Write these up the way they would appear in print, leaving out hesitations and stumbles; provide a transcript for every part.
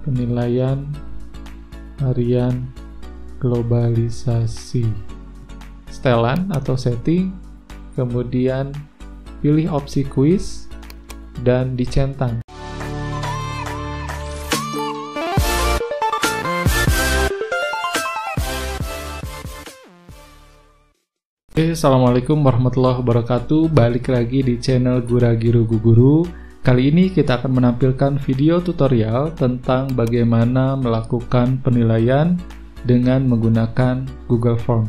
penilaian harian globalisasi, setelan atau setting, kemudian pilih opsi kuis dan dicentang. Assalamualaikum warahmatullahi wabarakatuh. Balik lagi di channel Guragiru Guguru. Kali ini kita akan menampilkan video tutorial tentang bagaimana melakukan penilaian dengan menggunakan Google Form.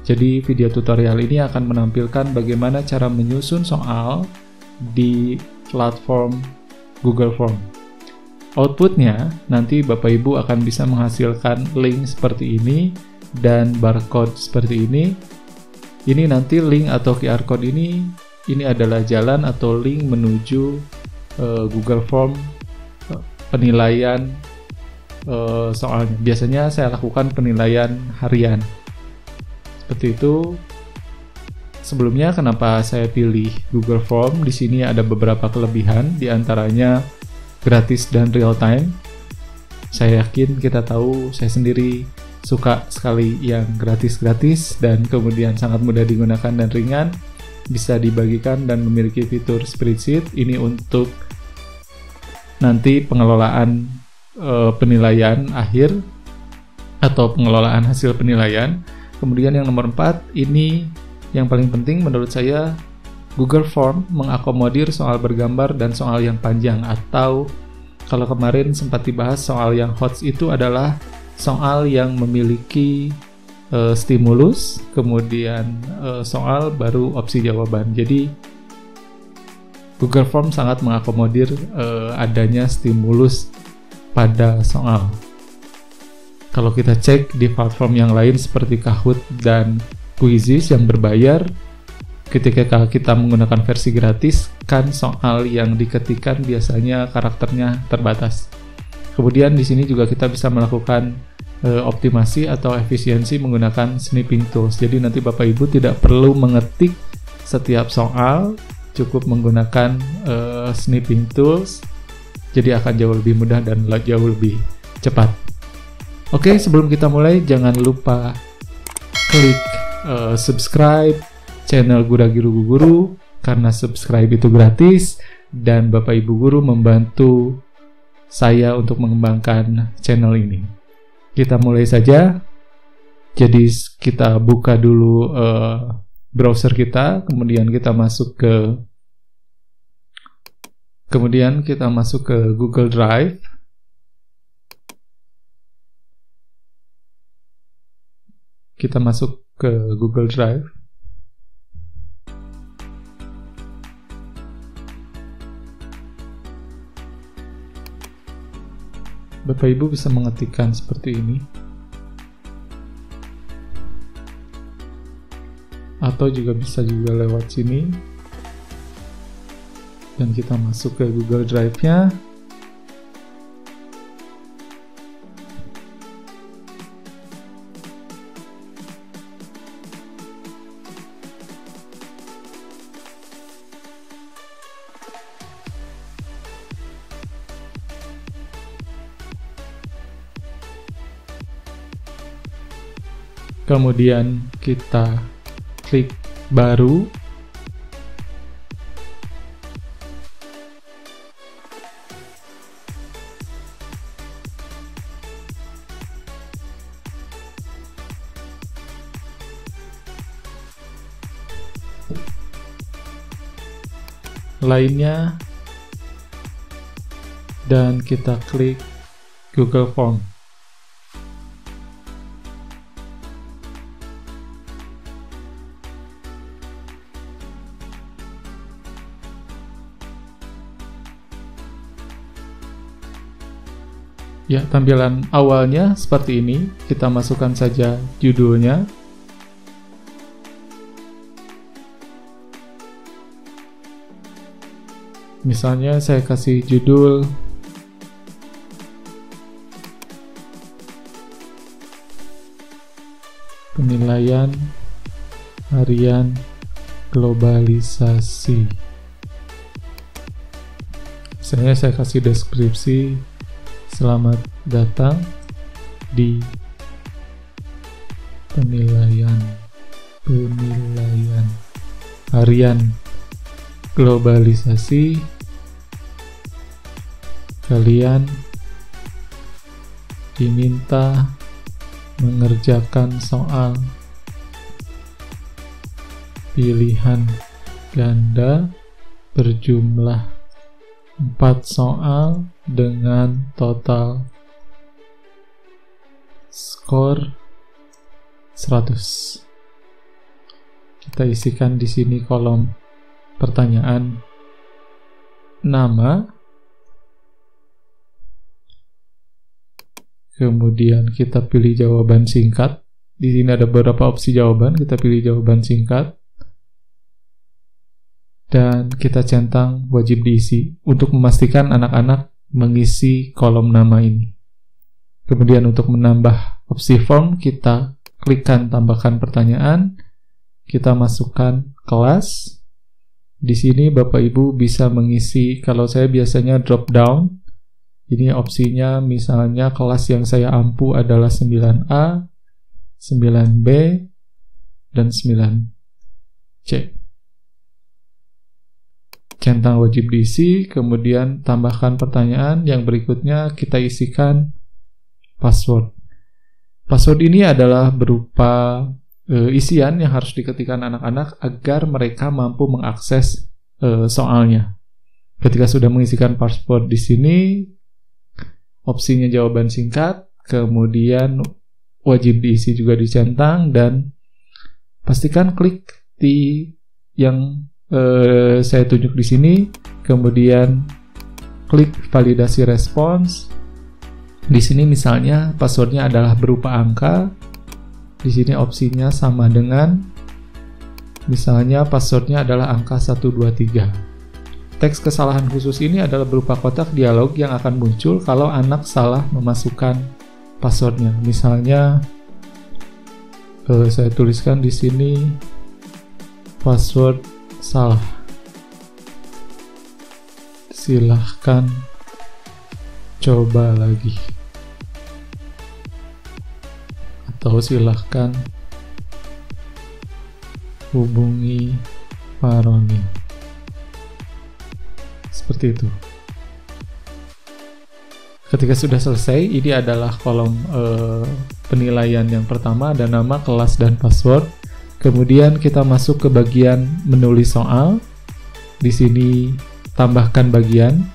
Jadi video tutorial ini akan menampilkan bagaimana cara menyusun soal di platform Google Form. Outputnya nanti Bapak Ibu akan bisa menghasilkan link seperti ini dan barcode seperti ini. Ini nanti link atau QR code ini adalah jalan atau link menuju Google Form penilaian soalnya. Biasanya saya lakukan penilaian harian. Seperti itu. Sebelumnya kenapa saya pilih Google Form? Di sini ada beberapa kelebihan, di antaranya gratis dan real time. Saya yakin kita tahu, saya sendiri suka sekali yang gratis-gratis dan kemudian sangat mudah digunakan dan ringan, bisa dibagikan dan memiliki fitur spreadsheet. Ini untuk nanti pengelolaan penilaian akhir atau pengelolaan hasil penilaian. Kemudian yang nomor 4, ini yang paling penting menurut saya, Google Form mengakomodir soal bergambar dan soal yang panjang, atau kalau kemarin sempat dibahas soal yang HOTS itu adalah soal yang memiliki stimulus, kemudian soal baru opsi jawaban. Jadi Google Form sangat mengakomodir adanya stimulus pada soal. Kalau kita cek di platform yang lain seperti Kahoot dan Quizizz yang berbayar, ketika kita menggunakan versi gratis, kan soal yang diketikkan biasanya karakternya terbatas. Kemudian di sini juga kita bisa melakukan optimasi atau efisiensi menggunakan snipping tools. Jadi nanti Bapak Ibu tidak perlu mengetik setiap soal, cukup menggunakan snipping tools. Jadi akan jauh lebih mudah dan jauh lebih cepat. Oke, sebelum kita mulai jangan lupa klik subscribe channel Guragiru Guguru, karena subscribe itu gratis dan Bapak Ibu guru membantu saya untuk mengembangkan channel ini. Kita mulai saja. Jadi kita buka dulu browser kita, kemudian kita masuk ke Google Drive. Kita masuk ke Google Drive. Bapak Ibu bisa mengetikkan seperti ini, atau juga bisa lewat sini, dan kita masuk ke Google Drive-nya. Kemudian kita klik baru. Lainnya, dan kita klik Google Form. Ya, tampilan awalnya seperti ini. Kita masukkan saja judulnya. Misalnya saya kasih judul penilaian harian globalisasi. Misalnya saya kasih deskripsi Selamat datang di penilaian harian globalisasi. Kalian diminta mengerjakan soal pilihan ganda berjumlah 4 soal dengan total skor 100. Kita isikan di sini kolom pertanyaan nama, kemudian kita pilih jawaban singkat. Di sini ada beberapa opsi jawaban, kita pilih jawaban singkat dan kita centang wajib diisi untuk memastikan anak-anak mengisi kolom nama ini. Kemudian untuk menambah opsi form, kita klikkan tambahkan pertanyaan, kita masukkan kelas. Di sini Bapak Ibu bisa mengisi, kalau saya biasanya drop down. Ini opsinya misalnya kelas yang saya ampu adalah 9A, 9B, dan 9C. Centang wajib diisi, kemudian tambahkan pertanyaan. Yang berikutnya kita isikan password. Password ini adalah berupa isian yang harus diketikkan anak-anak agar mereka mampu mengakses soalnya. Ketika sudah mengisikan password di sini, opsinya jawaban singkat, kemudian wajib diisi juga dicentang, dan pastikan klik di yang saya tunjuk di sini, kemudian klik validasi respons. Di sini misalnya passwordnya adalah berupa angka. Di sini opsinya sama dengan, misalnya passwordnya adalah angka 123. Teks kesalahan khusus ini adalah berupa kotak dialog yang akan muncul kalau anak salah memasukkan passwordnya. Misalnya saya tuliskan di sini password salah, silahkan coba lagi, atau silahkan hubungi Pak Roni. Seperti itu. Ketika sudah selesai, ini adalah kolom penilaian yang pertama, ada nama, kelas, dan password. Kemudian kita masuk ke bagian menulis soal. Di sini tambahkan bagian.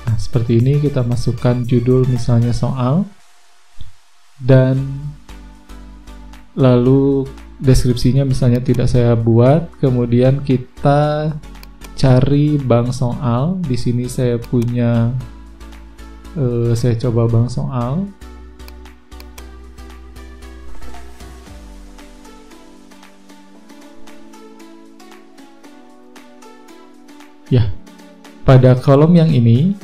Nah, seperti ini kita masukkan judul misalnya soal, dan lalu deskripsinya misalnya tidak saya buat. Kemudian kita cari bank soal. Di sini saya punya, saya coba bank soal. Ya, pada kolom yang ini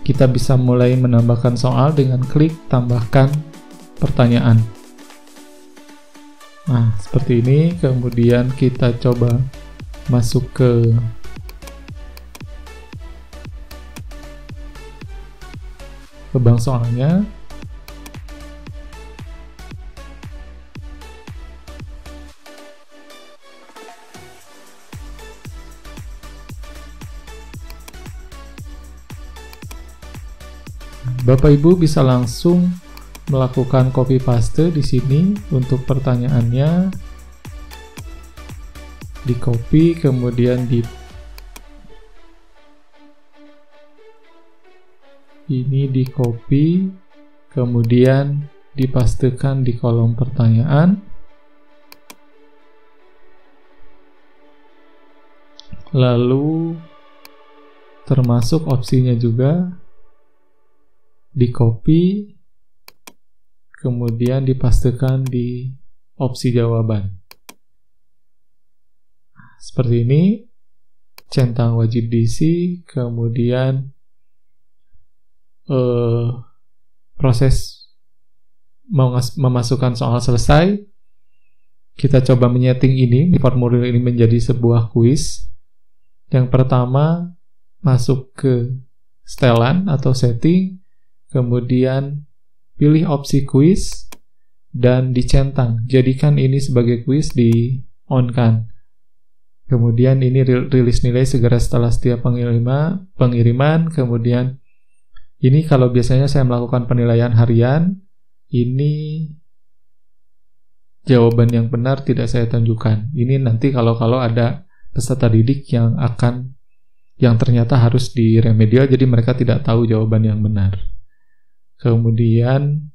kita bisa mulai menambahkan soal dengan klik tambahkan pertanyaan. Nah, seperti ini. Kemudian kita coba masuk ke bank soalnya. Bapak Ibu bisa langsung melakukan copy paste di sini untuk pertanyaannya, di copy, kemudian di copy, kemudian dipastekan di kolom pertanyaan. Lalu termasuk opsinya juga di copy, kemudian dipastekan di opsi jawaban. Seperti ini, centang wajib diisi, kemudian proses memasukkan soal selesai. Kita coba menyeting ini, formulir ini menjadi sebuah kuis. Yang pertama, masuk ke setelan atau setting, kemudian pilih opsi quiz, dan dicentang. Jadikan ini sebagai quiz, di on-kan. Kemudian ini rilis nilai segera setelah setiap pengiriman. Kemudian ini kalau biasanya saya melakukan penilaian harian, ini jawaban yang benar tidak saya tunjukkan. Ini nanti kalau ada peserta didik yang ternyata harus diremedial, jadi mereka tidak tahu jawaban yang benar. Kemudian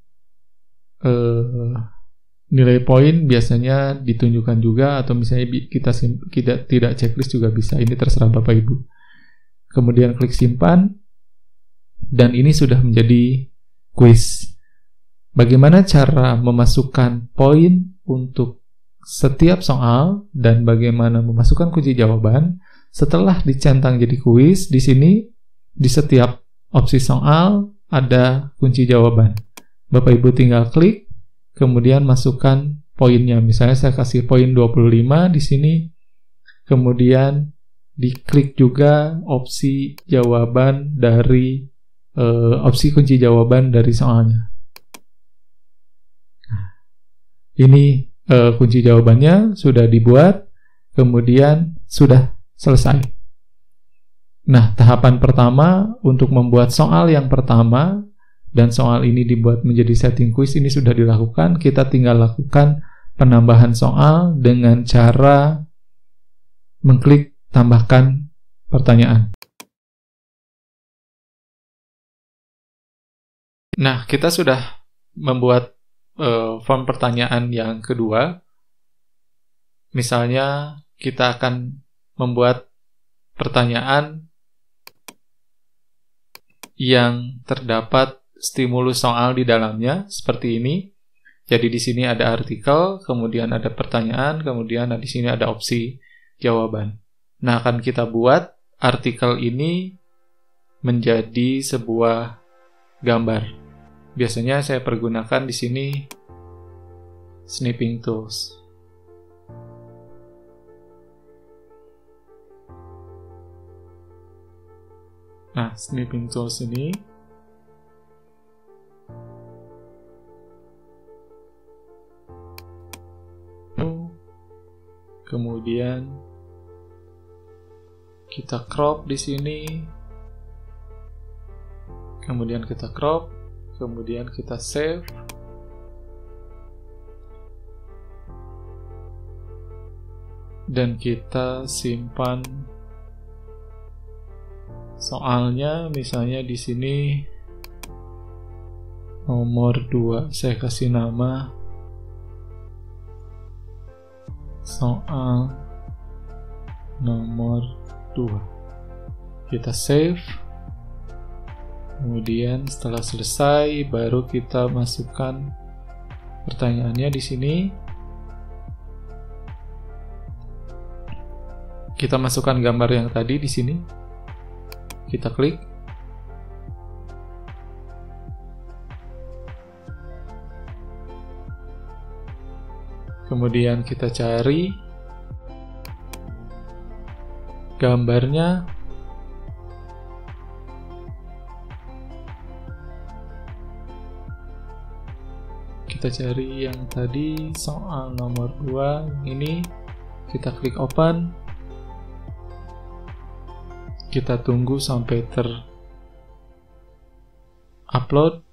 nilai poin biasanya ditunjukkan juga, atau misalnya kita tidak checklist juga bisa. Ini terserah Bapak Ibu. Kemudian klik simpan, dan ini sudah menjadi quiz. Bagaimana cara memasukkan poin untuk setiap soal dan bagaimana memasukkan kunci jawaban setelah dicentang jadi kuis. Di sini di setiap opsi soal ada kunci jawaban. Bapak Ibu tinggal klik, kemudian masukkan poinnya. Misalnya saya kasih poin 25 di sini. Kemudian diklik juga opsi jawaban dari opsi kunci jawaban dari soalnya. Ini kunci jawabannya sudah dibuat, kemudian sudah selesai. Nah, tahapan pertama untuk membuat soal yang pertama, dan soal ini dibuat menjadi setting quiz, ini sudah dilakukan. Kita tinggal lakukan penambahan soal dengan cara mengklik tambahkan pertanyaan. Nah, kita sudah membuat form pertanyaan yang kedua. Misalnya kita akan membuat pertanyaan yang terdapat stimulus soal di dalamnya seperti ini. Jadi di sini ada artikel, kemudian ada pertanyaan, kemudian di sini ada opsi jawaban. Nah, akan kita buat artikel ini menjadi sebuah gambar. Biasanya saya pergunakan di sini snipping tools. Nah, snipping tools ini kemudian kita crop di sini. Kemudian kita crop. Kemudian kita save. Dan kita simpan soalnya. Misalnya di sini nomor 2, saya kasih nama soal nomor 2. Kita save. Kemudian setelah selesai baru kita masukkan pertanyaannya di sini. Kita masukkan gambar yang tadi di sini. Kita klik. Kemudian kita cari gambarnya. Kita cari yang tadi soal nomor 2 ini. Kita klik open. Kita tunggu sampai upload.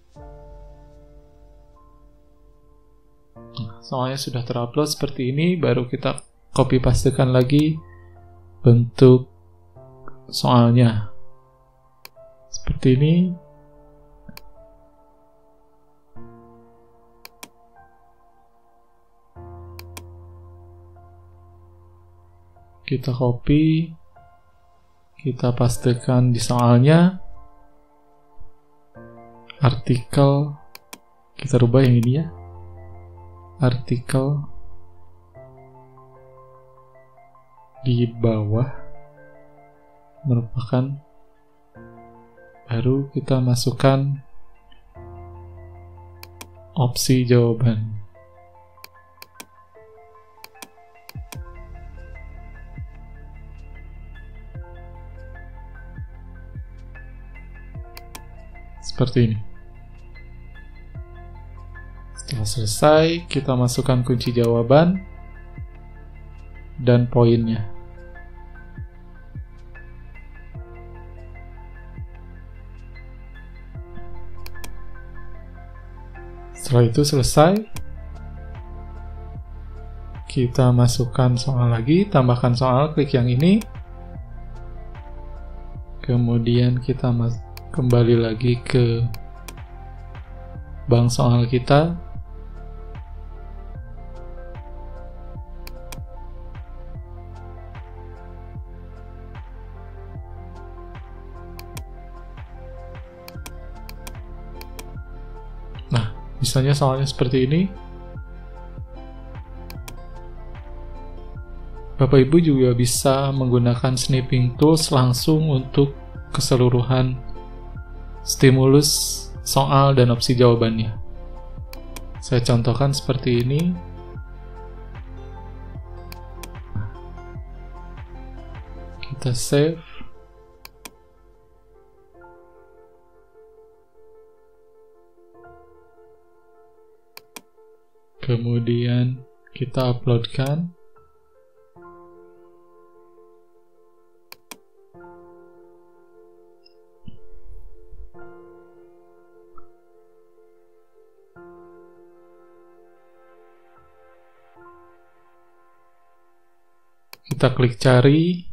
Soalnya sudah terupload seperti ini. Baru kita copy pastekan lagi bentuk soalnya seperti ini. Kita copy, kita pastekan di soalnya. Artikel kita rubah yang ini ya. Artikel di bawah merupakan, baru kita masukkan opsi jawaban. seperti ini. Setelah selesai, kita masukkan kunci jawaban dan poinnya. Setelah itu selesai, kita masukkan soal lagi, tambahkan soal, klik yang ini. Kemudian kita kembali lagi ke bank soal kita. Nah, misalnya soalnya seperti ini. Bapak Ibu juga bisa menggunakan snipping tools langsung untuk keseluruhan stimulus soal dan opsi jawabannya. Saya contohkan seperti ini. Kita save. Kemudian kita uploadkan. Kita klik cari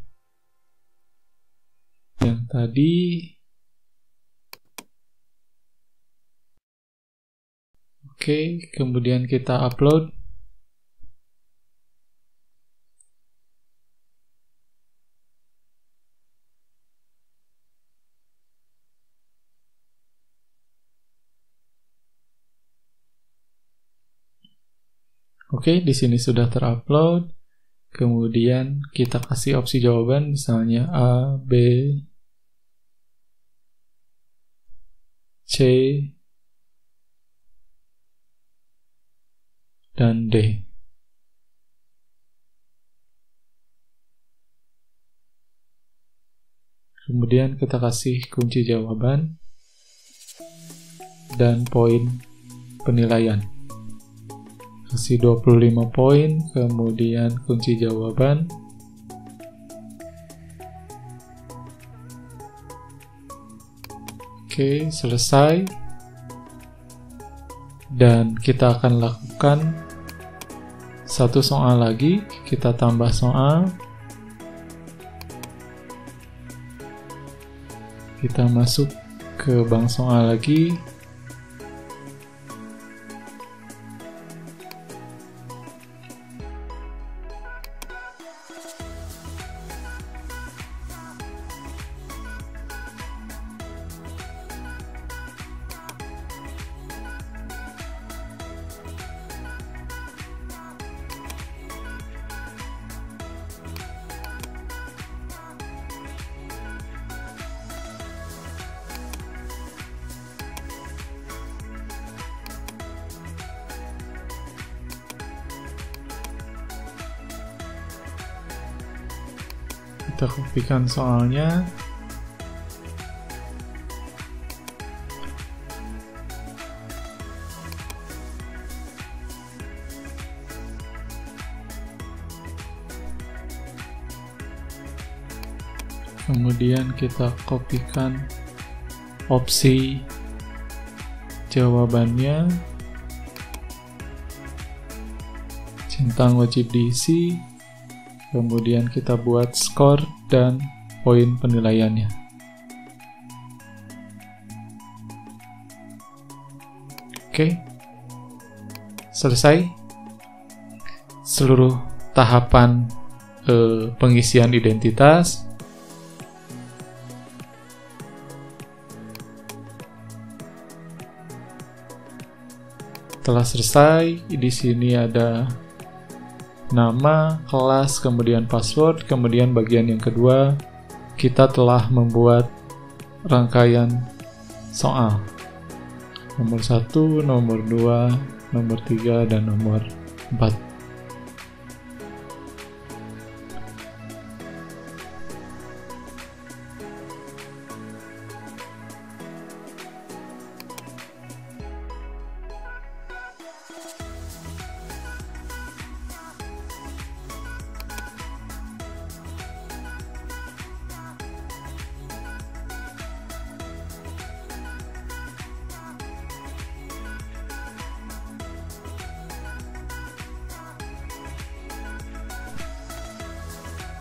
yang tadi. Oke, kemudian kita upload. Oke, di sini sudah terupload. Kemudian kita kasih opsi jawaban, misalnya A, B, C, dan D. Kemudian kita kasih kunci jawaban dan poin penilaian. Kasih 25 poin, kemudian kunci jawaban. Oke, selesai. Dan kita akan lakukan satu soal lagi. Kita tambah soal. Kita masuk ke bank soal lagi. Kita kopikan soalnya. Kemudian kita kopikan opsi jawabannya. Centang wajib diisi. Kemudian kita buat skor dan poin penilaiannya. Oke, selesai seluruh tahapan pengisian identitas. Setelah selesai, di sini ada nama, kelas, kemudian password, kemudian bagian yang kedua, kita telah membuat rangkaian soal. Nomor 1, nomor 2, nomor 3, dan nomor 4.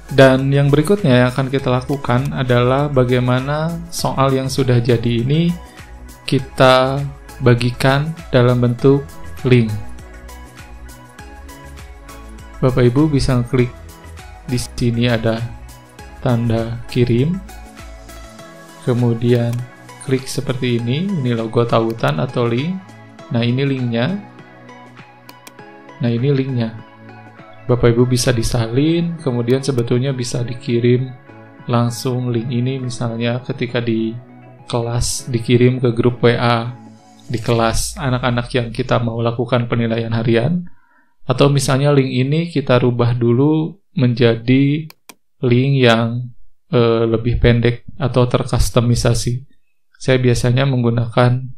Dan yang berikutnya yang akan kita lakukan adalah bagaimana soal yang sudah jadi ini kita bagikan dalam bentuk link. Bapak Ibu bisa klik di sini ada tanda kirim, kemudian klik seperti ini logo tautan atau link. Nah ini linknya. Bapak Ibu bisa disalin, kemudian sebetulnya bisa dikirim langsung link ini misalnya ketika di kelas dikirim ke grup WA di kelas anak-anak yang kita mau lakukan penilaian harian, atau misalnya link ini kita rubah dulu menjadi link yang lebih pendek atau terkustomisasi. Saya biasanya menggunakan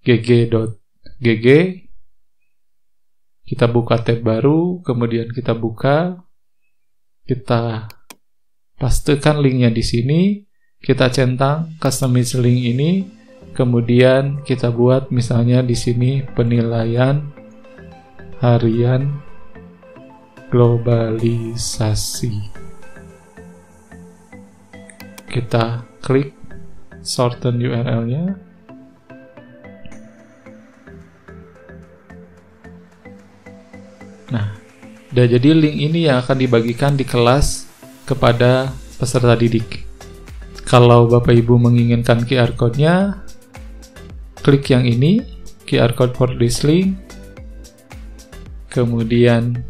gg.gg. Kita buka tab baru, kemudian kita pastekan linknya di sini, kita centang customize link ini, kemudian kita buat misalnya di sini penilaian harian globalisasi. Kita klik shorten URL-nya. Nah, udah jadi link ini yang akan dibagikan di kelas kepada peserta didik. Kalau Bapak Ibu menginginkan QR code-nya, klik yang ini, QR code for this link, kemudian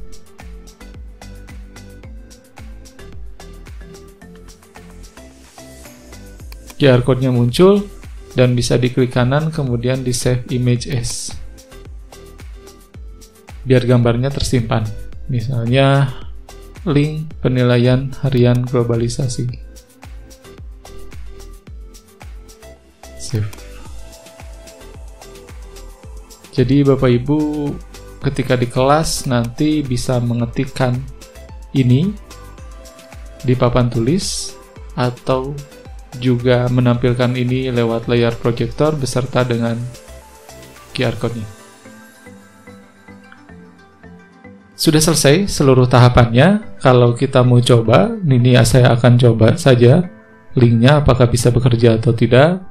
QR code-nya muncul dan bisa diklik kanan, kemudian di save image as, biar gambarnya tersimpan. Misalnya link penilaian harian globalisasi. Save. Jadi Bapak Ibu ketika di kelas nanti bisa mengetikkan ini di papan tulis atau juga menampilkan ini lewat layar proyektor beserta dengan QR code-nya. Sudah selesai seluruh tahapannya. Kalau kita mau coba, ini saya akan coba saja linknya apakah bisa bekerja atau tidak,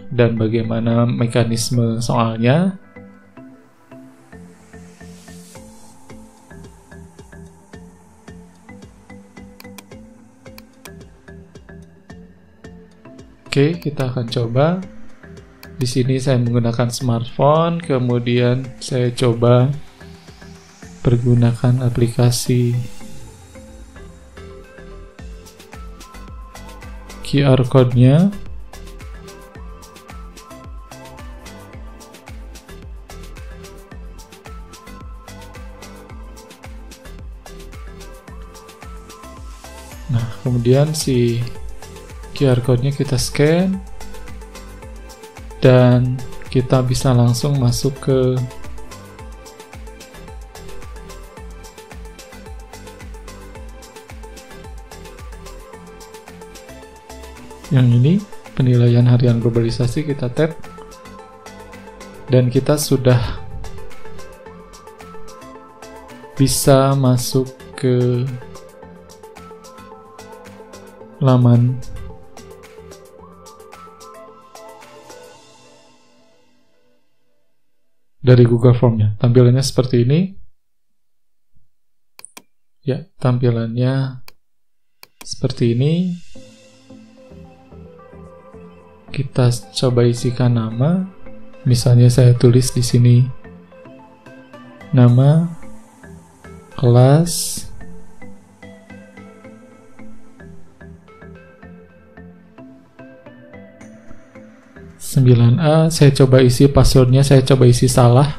dan bagaimana mekanisme soalnya. Oke, kita akan coba. Di sini saya menggunakan smartphone, kemudian saya coba pergunakan aplikasi QR code-nya. Nah, kemudian si QR code-nya kita scan dan kita bisa langsung masuk ke yang ini, penilaian harian globalisasi. Kita tap dan kita sudah bisa masuk ke laman dari Google Form-nya. Tampilannya seperti ini. Ya, tampilannya seperti ini. Kita coba isikan nama. Misalnya saya tulis di sini nama kelas A. Saya coba isi passwordnya, saya coba isi salah,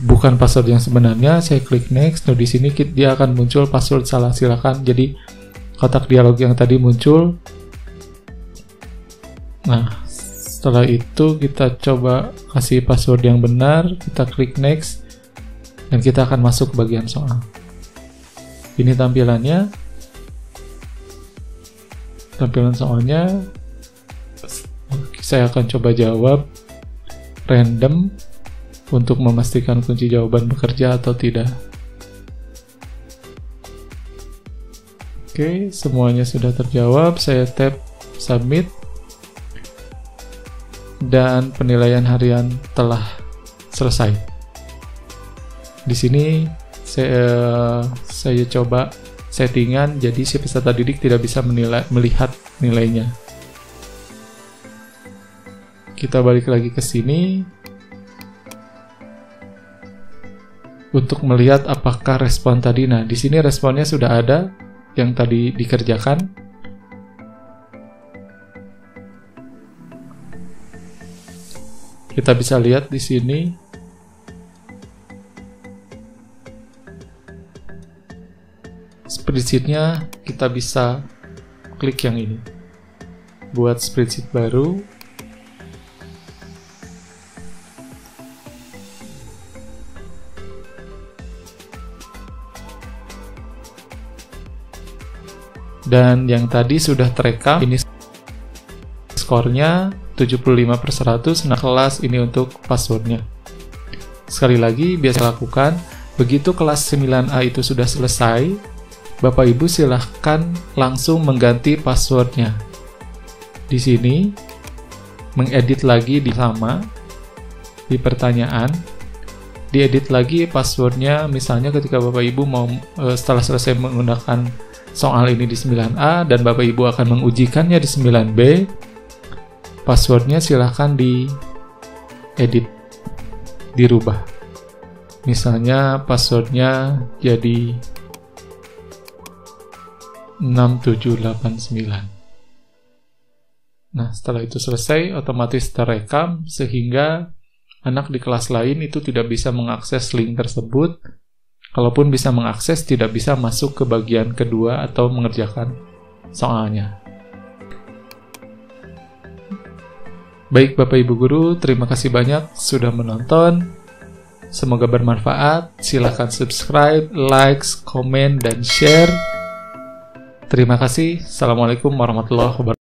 bukan password yang sebenarnya. Saya klik next. Nah, di sini dia akan muncul password salah, silakan. Jadi kotak dialog yang tadi muncul. Nah, setelah itu kita coba kasih password yang benar, kita klik next, dan kita akan masuk ke bagian soal. Ini tampilannya. Tampilan soalnya, saya akan coba jawab random untuk memastikan kunci jawaban bekerja atau tidak. Oke, semuanya sudah terjawab. Saya tap submit dan penilaian harian telah selesai. Di sini saya coba settingan jadi si peserta didik tidak bisa melihat nilainya. Kita balik lagi ke sini untuk melihat apakah respon tadi. Nah, di sini responnya sudah ada yang tadi dikerjakan. Kita bisa lihat di sini spreadsheet-nya, kita bisa klik yang ini buat spreadsheet baru. Dan yang tadi sudah terekam, ini skornya 75/100. Nah, kelas ini untuk passwordnya. Sekali lagi, biasa lakukan, begitu kelas 9A itu sudah selesai, Bapak Ibu silahkan langsung mengganti passwordnya. Di sini, mengedit lagi di pertanyaan, diedit lagi passwordnya. Misalnya ketika Bapak Ibu mau setelah selesai menggunakan soal ini di 9A dan Bapak Ibu akan mengujikannya di 9B, passwordnya silahkan diedit, dirubah. Misalnya passwordnya jadi 6789. Nah, setelah itu selesai, otomatis terekam sehingga anak di kelas lain itu tidak bisa mengakses link tersebut. Kalaupun bisa mengakses, tidak bisa masuk ke bagian kedua atau mengerjakan soalnya. Baik Bapak Ibu Guru, terima kasih banyak sudah menonton. Semoga bermanfaat. Silahkan subscribe, like, komen, dan share. Terima kasih. Assalamualaikum warahmatullahi wabarakatuh.